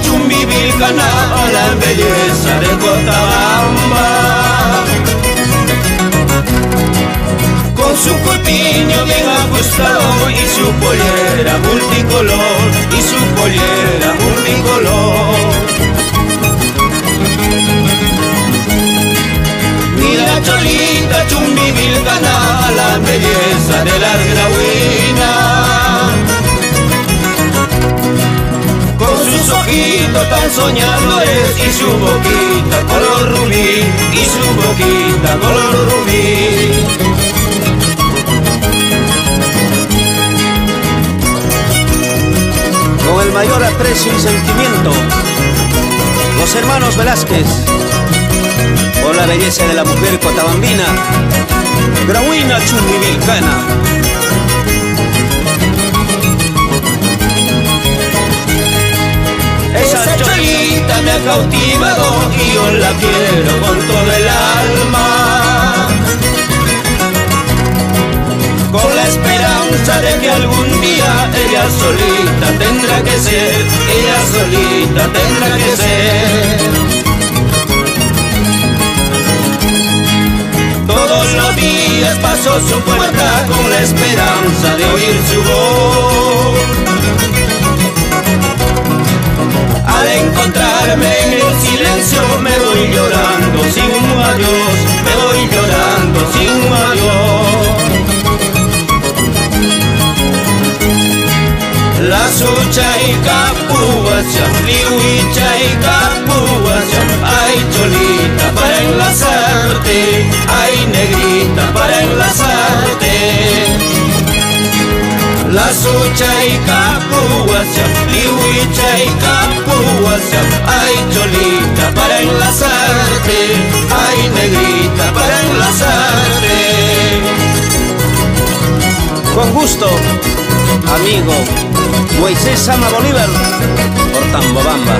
Chumbivilcana, la belleza de Cochabamba, con su corpiño bien ajustado y su pollera multicolor, Mira Cholita, Chumbivilcana, la belleza de la Grahuina, con sus ojitos tan soñadores y su boquita color rubí, Con el mayor aprecio y sentimiento, los hermanos Velázquez, por la belleza de la mujer cotabambina, Grahuina Chumbivilcana. Esa Cholita me ha cautivado y yo la quiero con todo el alma, con la esperanza de que algún día ella solita tendrá que ser, Todos los días paso su puerta con la esperanza de oír su voz. Al encontrarme en el silencio me voy llorando sin un adiós, La sucha y capuacha, liuicha y capuacha, ay Cholita para enlazarte, ay negrita para enlazarte. La sucha y capuacha, liuicha y capuacha, ay Cholita para enlazarte, ay negrita para enlazarte. Con gusto, amigo Moisés Sama Bolívar, por Tambobamba.